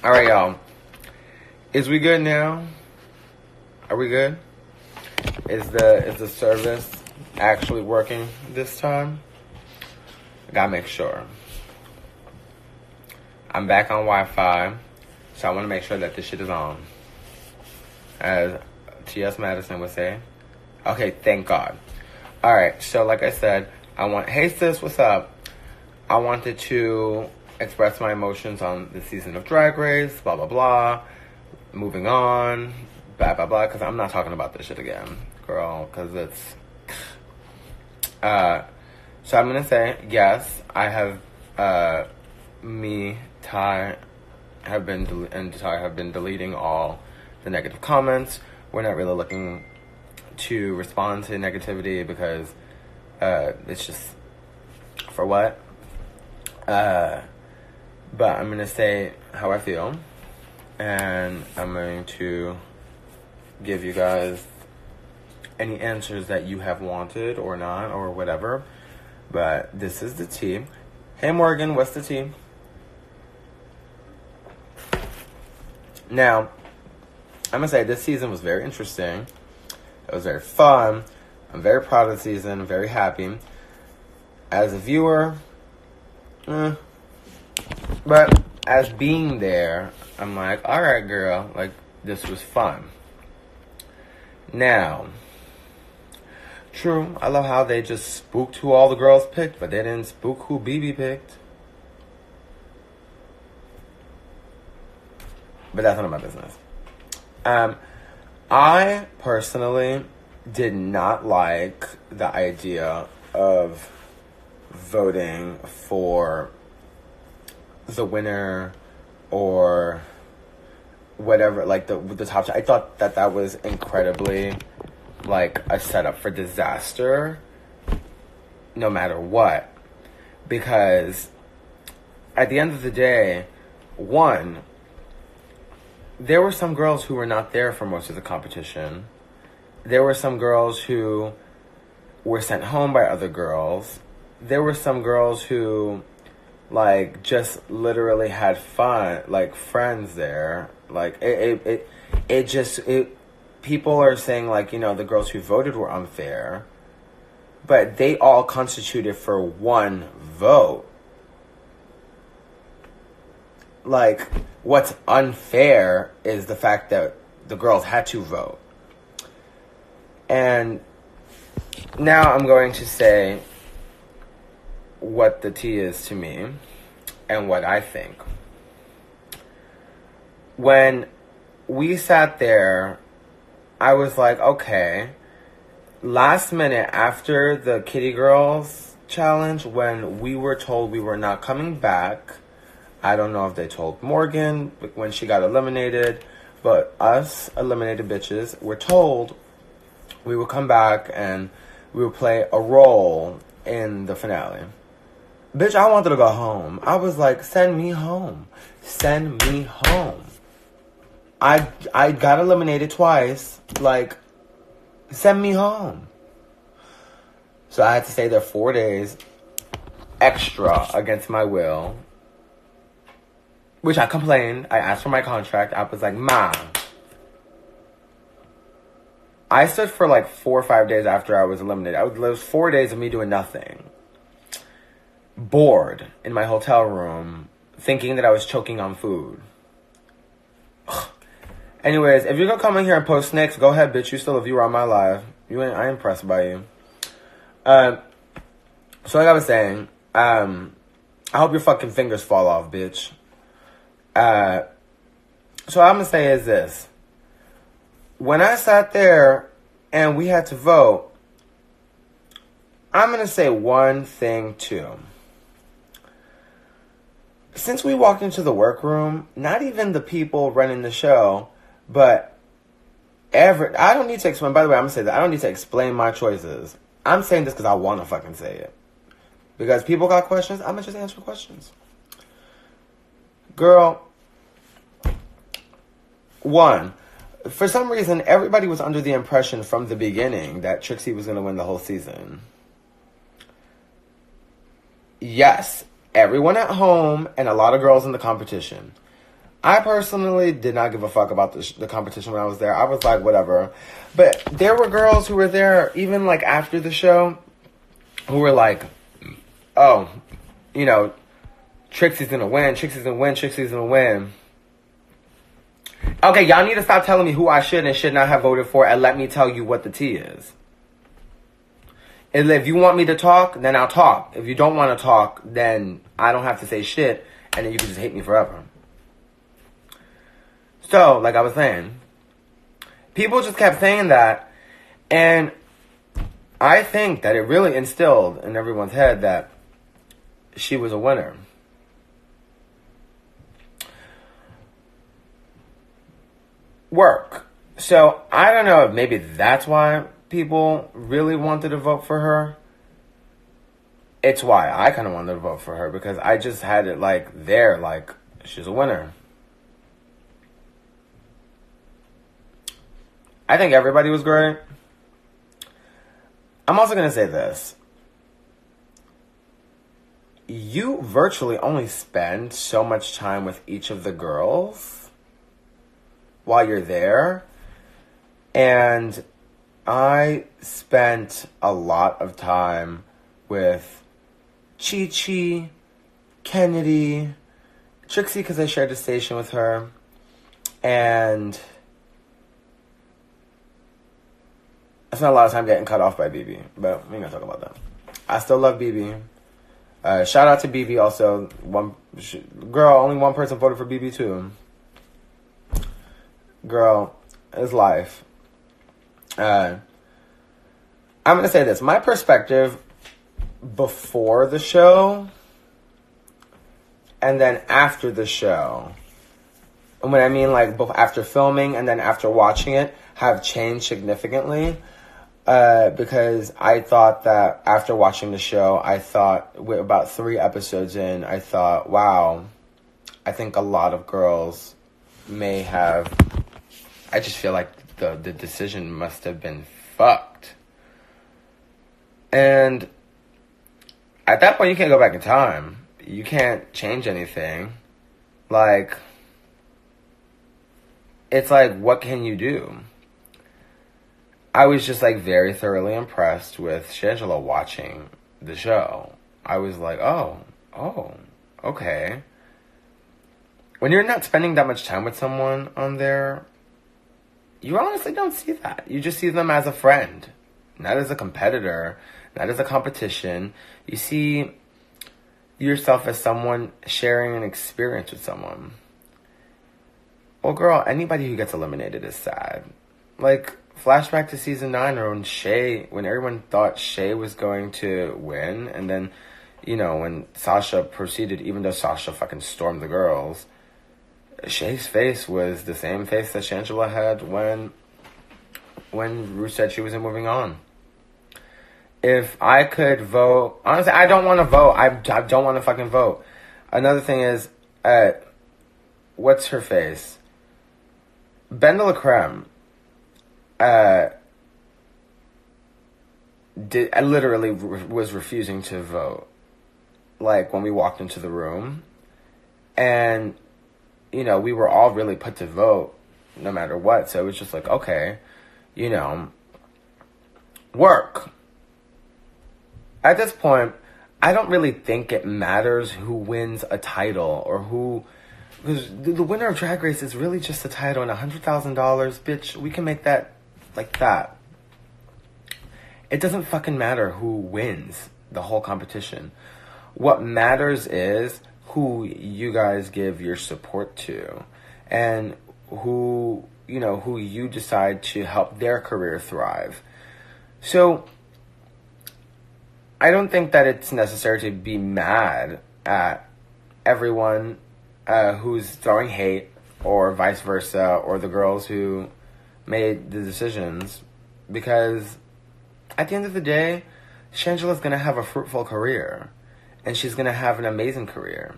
Alright, y'all. Is we good now? Are we good? Is the service actually working this time? I gotta make sure. I'm back on Wi-Fi, so I want to make sure that this shit is on. As T.S. Madison would say. Okay, thank God. Alright, so like I said, hey sis, what's up? I wanted to express my emotions on the season of Drag Race, blah, blah, blah. Moving on, blah, blah, blah, because I'm not talking about this shit again, girl, because it's... So I'm going to say, yes, I have, Ty have been deleting all the negative comments. We're not really looking to respond to negativity because, it's just, for what? But I'm going to say how I feel, and I'm going to give you guys any answers that you have wanted or not or whatever. But this is the tea. Hey Morgan, what's the tea? Now, I'm going to say this season was very interesting. It was very fun. I'm very proud of the season. I'm very happy. As a viewer, but as being there, I'm like, alright girl, like, this was fun. Now, true, I love how they just spooked who all the girls picked, but they didn't spook who BB picked. But that's none of my business. I personally did not like the idea of voting for the winner or whatever, like the top. I thought that was incredibly like a setup for disaster no matter what, because at the end of the day, one, there were some girls who were not there for most of the competition. There were some girls who were sent home by other girls. There were some girls who like just literally had fun, like friends there. Like it people are saying like, you know, the girls who voted were unfair, but they all constituted for one vote. Like, what's unfair is the fact that the girls had to vote. And now I'm going to say what the tea is to me and what I think. When we sat there, I was like, okay, last minute after the Kitty Girls challenge, when we were told we were not coming back, I don't know if they told Morgan when she got eliminated, but us eliminated bitches were told we would come back and we would play a role in the finale. Bitch, I wanted to go home. I was like, send me home. Send me home. I got eliminated twice. Like, send me home. So I had to stay there 4 days extra against my will. Which I complained. I asked for my contract. I was like, Ma. I stood for like 4 or 5 days after I was eliminated. It was 4 days of me doing nothing. Bored in my hotel room, thinking that I was choking on food. Anyways, if you're gonna come in here and post snakes, go ahead, bitch. You still a viewer on my live. I ain't impressed by you. So like I was saying, I hope your fucking fingers fall off, bitch. So what I'm gonna say is this. When I sat there and we had to vote, I'm gonna say one thing too. Since we walked into the workroom, not even the people running the show, but I don't need to explain, by the way, I'm gonna say that I don't need to explain my choices. I'm saying this because I want to fucking say it. Because people got questions, I'm gonna just answer questions. Girl, one, for some reason, everybody was under the impression from the beginning that Trixie was gonna win the whole season. Yes, everyone at home and a lot of girls in the competition. I personally did not give a fuck about the competition when I was there. I was like, whatever. But there were girls who were there, even like after the show, who were like, oh, you know, Trixie's gonna win, Trixie's gonna win, Trixie's gonna win. Okay, y'all need to stop telling me who I should and should not have voted for, and let me tell you what the tea is. And if you want me to talk, then I'll talk. If you don't want to talk, then I don't have to say shit, and then you can just hate me forever. So, like I was saying, people just kept saying that, and I think that it really instilled in everyone's head that she was a winner. Work. So, I don't know if maybe that's why people really wanted to vote for her. It's why I kind of wanted to vote for her, because I just had it like there, like she's a winner. I think everybody was great. I'm also going to say this. You virtually only spend so much time with each of the girls while you're there. And I spent a lot of time with Chi-Chi, Kennedy, Trixie, because I shared a station with her, and I spent a lot of time getting cut off by BB, but we ain't gonna talk about that. I still love BB. Shout out to BB also. Only one person voted for BB too. Girl, it's life. I'm gonna say this. My perspective before the show and then after the show, and when I mean like both after filming and then after watching it, have changed significantly. Because I thought that after watching the show, I thought with about 3 episodes in, I thought, wow, I think a lot of girls may have, I just feel like the decision must have been fucked. And at that point, you can't go back in time. You can't change anything. Like, it's like, what can you do? I was just, like, very thoroughly impressed with Shangela watching the show. I was like, oh, okay. When you're not spending that much time with someone on there, you honestly don't see that. You just see them as a friend, not as a competitor, not as a competition. You see yourself as someone sharing an experience with someone. Well, girl, anybody who gets eliminated is sad. Like, flashback to season 9 when everyone thought Shay was going to win, and then, you know, when Sasha proceeded, even though Sasha fucking stormed the girls, Shay's face was the same face that Shangela had when Ruth said she wasn't moving on. If I could vote, honestly, I don't want to vote. I don't want to fucking vote. Another thing is, what's her face? Ben de la Creme. I literally was refusing to vote, like, when we walked into the room. And, you know, we were all really put to vote no matter what. So it was just like, okay, you know, work. At this point, I don't really think it matters who wins a title or who... Because the winner of Drag Race is really just a title and $100,000. Bitch, we can make that like that. It doesn't fucking matter who wins the whole competition. What matters is who you guys give your support to and who you decide to help their career thrive. So I don't think that it's necessary to be mad at everyone who's throwing hate, or vice versa, or the girls who made the decisions, because at the end of the day, Shangela's going to have a fruitful career, and she's going to have an amazing career.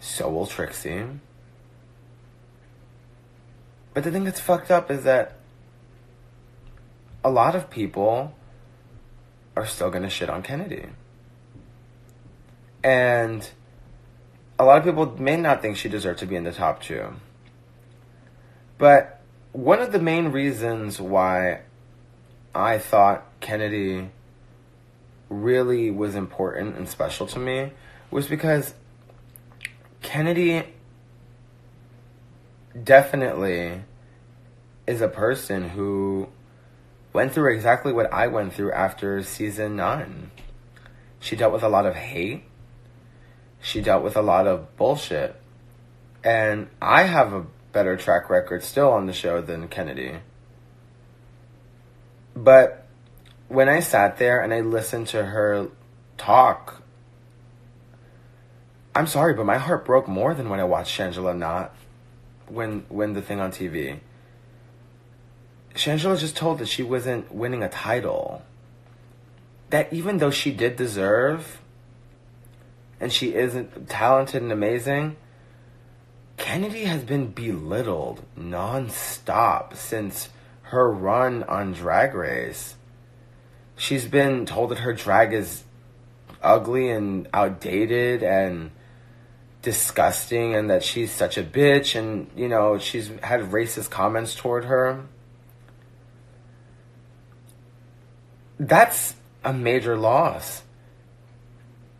So will Trixie. But the thing that's fucked up is that a lot of people are still going to shit on Kennedy. And a lot of people may not think she deserved to be in the top 2. But one of the main reasons why I thought Kennedy really was important and special to me was because Kennedy definitely is a person who went through exactly what I went through after season 9. She dealt with a lot of hate. She dealt with a lot of bullshit. And I have a better track record still on the show than Kennedy. But when I sat there and I listened to her talk, I'm sorry, but my heart broke more than when I watched Shangela not win the thing on TV. Shangela just told that she wasn't winning a title. That even though she did deserve, and she is talented and amazing, Kennedy has been belittled nonstop since her run on Drag Race. She's been told that her drag is ugly and outdated and disgusting and that she's such a bitch, and, you know, she's had racist comments toward her. That's a major loss.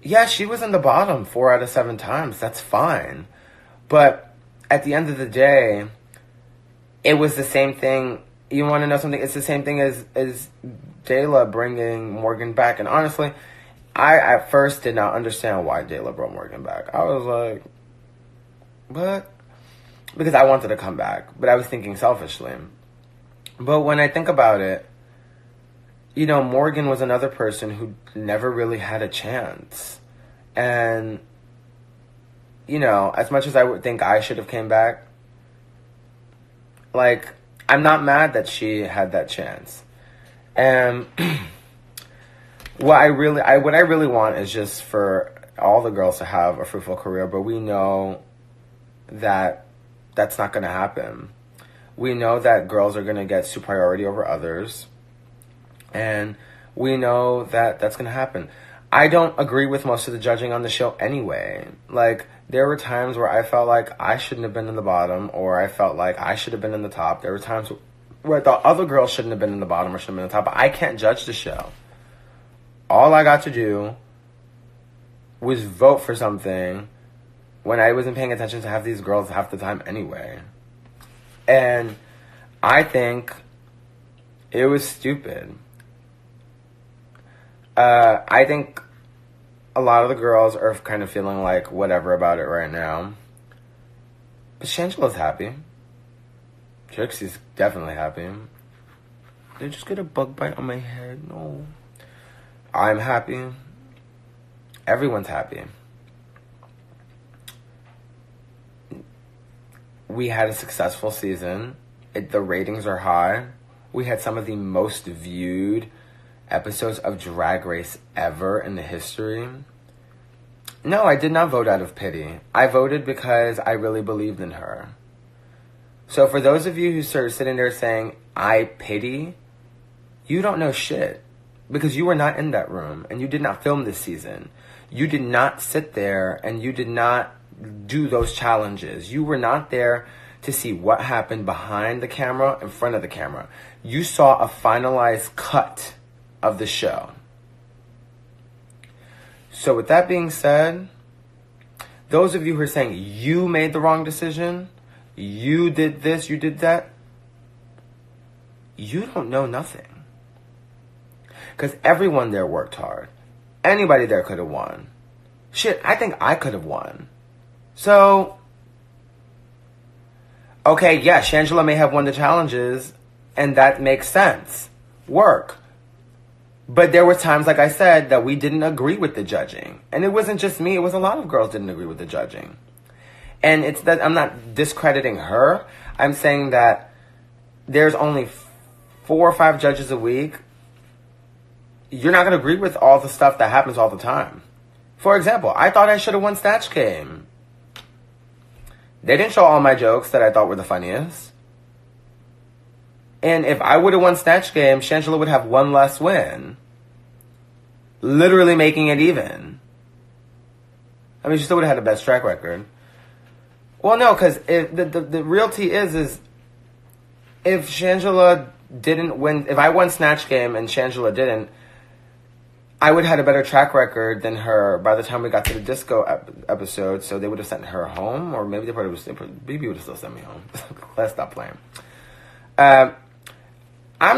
Yeah, she was in the bottom 4 out of 7 times. That's fine. But at the end of the day, it was the same thing. You want to know something? It's the same thing as Dayla bringing Morgan back. And honestly, I at first did not understand why Dayla brought Morgan back. I was like, what? Because I wanted to come back. But I was thinking selfishly. But when I think about it, you know, Morgan was another person who never really had a chance. And, you know, as much as I would think I should have came back, like, I'm not mad that she had that chance. And what I really want is just for all the girls to have a fruitful career, but we know that that's not going to happen. We know that girls are going to get superiority over others. And we know that that's going to happen. I don't agree with most of the judging on the show anyway. Like, there were times where I felt like I shouldn't have been in the bottom, or I felt like I should have been in the top. There were times where I thought other girls shouldn't have been in the bottom or should have been in the top. But I can't judge the show. All I got to do was vote for something when I wasn't paying attention to half these girls half the time anyway. And I think it was stupid. I think a lot of the girls are kind of feeling like whatever about it right now. But Shangela's happy. Trixie's definitely happy. Did I just get a bug bite on my head? No. I'm happy. Everyone's happy. We had a successful season. The ratings are high. We had some of the most viewed episodes of Drag Race ever in the history. No, I did not vote out of pity. I voted because I really believed in her. So for those of you who start sitting there saying, I pity, you don't know shit. Because you were not in that room, and you did not film this season. You did not sit there, and you did not do those challenges. You were not there to see what happened behind the camera, in front of the camera. You saw a finalized cut of the show. So with that being said, those of you who are saying you made the wrong decision, you did this, you did that, you don't know nothing. Because everyone there worked hard. Anybody there could have won. Shit, I think I could have won. So, okay, yeah, Shangela may have won the challenges, and that makes sense. Work. But there were times, like I said, that we didn't agree with the judging. And it wasn't just me, it was a lot of girls didn't agree with the judging. And it's that I'm not discrediting her. I'm saying that there's only 4 or 5 judges a week. You're not going to agree with all the stuff that happens all the time. For example, I thought I should have won Snatch Game. They didn't show all my jokes that I thought were the funniest. And if I would have won Snatch Game, Shangela would have one less win. Literally making it even. I mean, she still would have had the best track record. Well, no, because the real tea is if Shangela didn't win, if I won Snatch Game and Shangela didn't, I would have had a better track record than her by the time we got to the disco episode, so they would have sent her home, or maybe BB would have still sent me home. Let's stop playing. I'm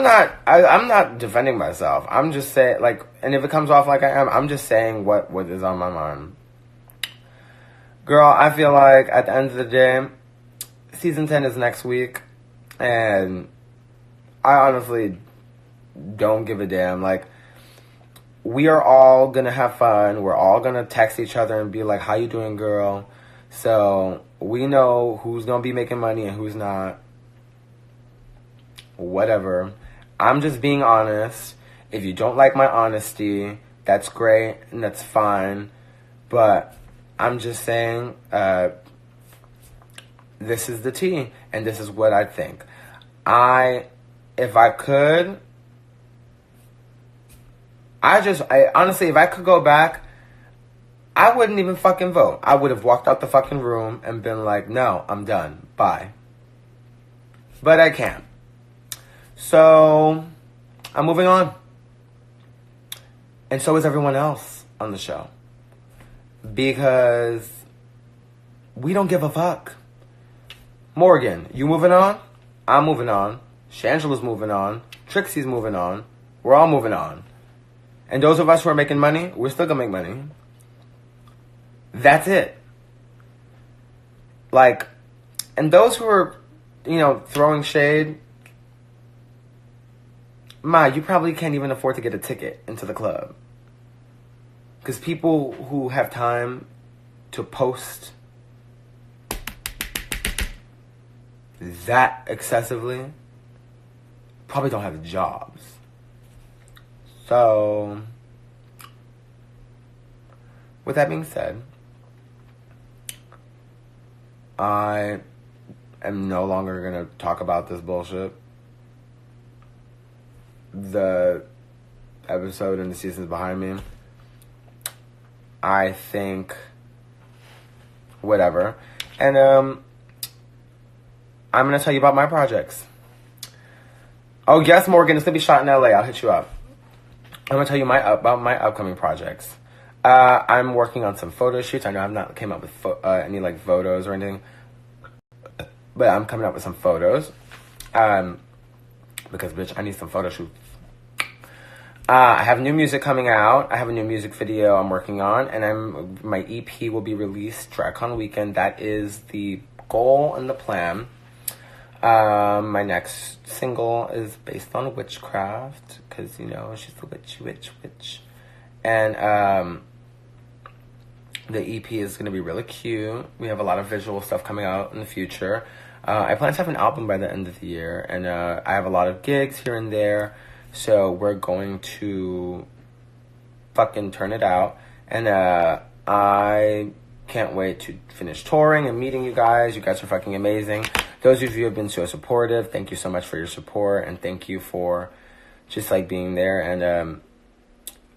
not defending myself. I'm just saying, like, and if it comes off like I am, I'm just saying what is on my mind. Girl, I feel like at the end of the day, season 10 is next week, and I honestly don't give a damn. Like, we are all gonna have fun. We're all gonna text each other and be like, how you doing, girl? So we know who's gonna be making money and who's not. Whatever. I'm just being honest. If you don't like my honesty, that's great and that's fine. But I'm just saying, this is the tea and this is what I think. If I could, honestly, if I could go back, I wouldn't even fucking vote. I would have walked out the fucking room and been like, no, I'm done. Bye. But I can't. So, I'm moving on. And so is everyone else on the show. Because we don't give a fuck. Morgan, you moving on? I'm moving on. Shangela's moving on. Trixie's moving on. We're all moving on. And those of us who are making money, we're still gonna make money. That's it. Like, and those who are, throwing shade, you probably can't even afford to get a ticket into the club. Because people who have time to post that excessively probably don't have jobs. So, with that being said, I am no longer going to talk about this bullshit. The episode and the season's behind me. I think whatever. And I'm going to tell you about my projects. Oh, yes, Morgan, it's going to be shot in LA. I'll hit you up. I'm going to tell you about my upcoming projects. I'm working on some photo shoots. I know I've not came up with any photos or anything. But I'm coming up with some photos. Because, bitch, I need some photo shoots. I have new music coming out. I have a new music video I'm working on. And my EP will be released DragCon weekend. That is the goal and the plan. My next single is based on witchcraft. Because, she's the witch. And the EP is going to be really cute. We have a lot of visual stuff coming out in the future. I plan to have an album by the end of the year. And I have a lot of gigs here and there. So we're going to fucking turn it out. And I can't wait to finish touring and meeting you guys. You guys are fucking amazing. Those of you who have been so supportive, thank you so much for your support. And thank you for just being there. And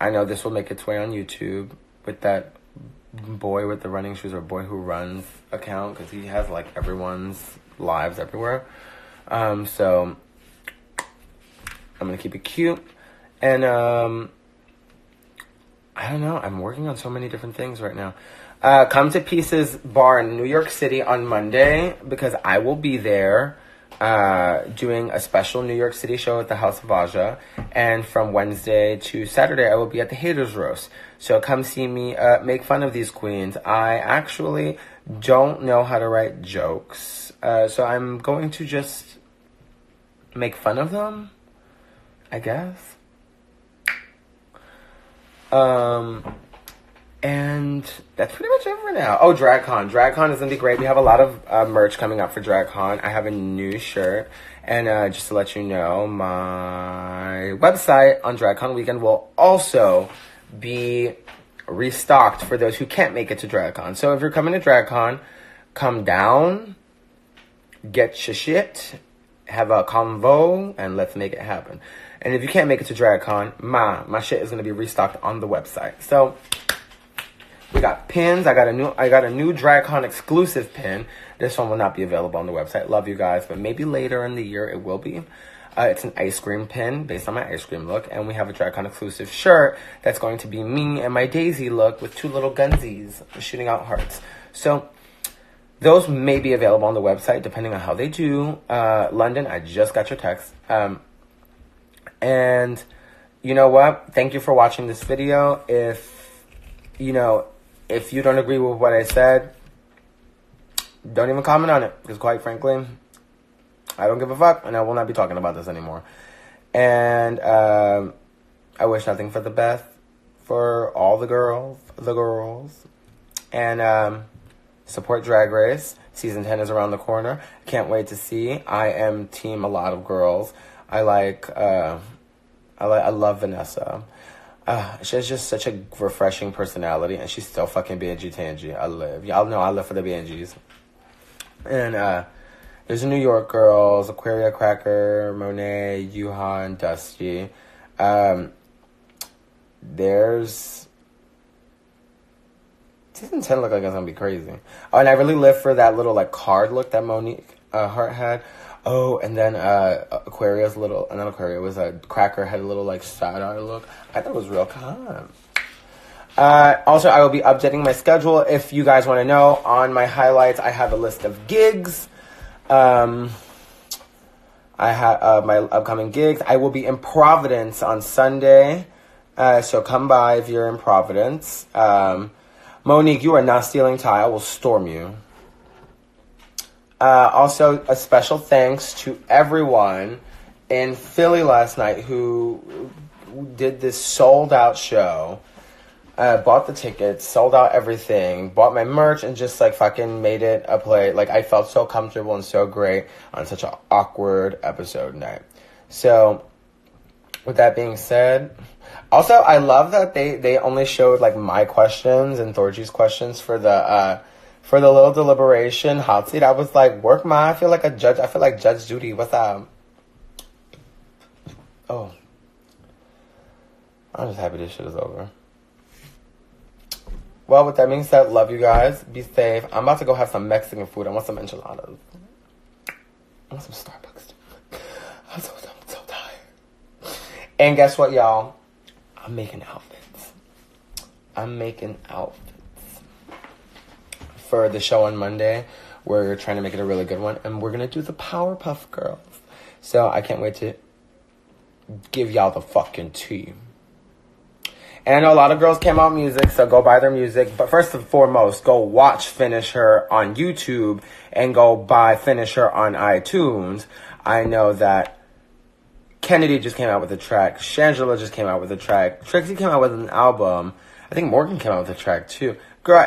I know this will make its way on YouTube with that boy with the running shoes, or boy who runs account. Because he has everyone's lives everywhere. So I'm going to keep it cute. And, I don't know. I'm working on so many different things right now. Come to Pieces Bar in New York City on Monday, because I will be there doing a special New York City show at the House of Aja. And from Wednesday to Saturday, I will be at the Haters Roast. So come see me make fun of these queens. I actually don't know how to write jokes. So I'm going to just make fun of them, I guess. And that's pretty much it for now. Oh, DragCon. DragCon is going to be great. We have a lot of merch coming up for DragCon. I have a new shirt. And just to let you know, my website on DragCon weekend will also be restocked for those who can't make it to DragCon. So if you're coming to DragCon, come down, get your shit, have a convo, and let's make it happen. And if you can't make it to DragCon, my shit is going to be restocked on the website. So We got pins. I got a new DragCon exclusive pin. This one will not be available on the website. Love you guys, but maybe later in the year it will be. It's an ice cream pin based on my ice cream look, and we have a DragCon exclusive shirt that's going to be me and my Daisy look with two little gunsies shooting out hearts. So those may be available on the website depending on how they do. London, I just got your text. And you know what? Thank you for watching this video. If you don't agree with what I said, don't even comment on it, because quite frankly, I don't give a fuck, and I will not be talking about this anymore. And I wish nothing for the best for all the girls. And support Drag Race. Season 10 is around the corner. Can't wait to see. I am team a lot of girls. I love Vanessa. She has just such a refreshing personality, and she's still fucking BNG Tangy. Y'all know I live for the BNGs. And there's the New York girls, Aquaria Cracker, Monet, Yuha, and Dusty. There's season 10 look like it's gonna be crazy. Oh, and I really live for that little like card look that Monique Hart had. Oh, and then Aquaria's little, not Aquaria, was a Cracker had a little like side eye look. I thought it was real calm. Also, I will be updating my schedule. If you guys want to know, on my highlights, I have a list of gigs. I have my upcoming gigs. I will be in Providence on Sunday, so come by if you're in Providence. Monique, you are not stealing Ty. I will storm you. Also, a special thanks to everyone in Philly last night who did this sold-out show. Bought the tickets, sold out everything, bought my merch, and just, like, fucking made it a play. Like, I felt so comfortable and so great on such an awkward episode night. So, with that being said, also, I love that they only showed, like, my questions and Thorgy's questions for the little deliberation hot seat. I was like, work I feel like a judge. I feel like Judge Judy. What's up? Oh. I'm just happy this shit is over. Well, with that being said, love you guys. Be safe. I'm about to go have some Mexican food. I want some enchiladas. I want some Starbucks. I'm so tired. And guess what, y'all? I'm making outfits. For the show on Monday. We're trying to make it a really good one. And we're going to do the Powerpuff Girls. So I can't wait to give y'all the fucking tea. And I know a lot of girls came out music, so go buy their music. But first and foremost, go watch Finish Her on YouTube and go buy Finish Her on iTunes. I know that Kennedy just came out with a track. Shangela just came out with a track. Trixie came out with an album. I think Morgan came out with a track too. Girl,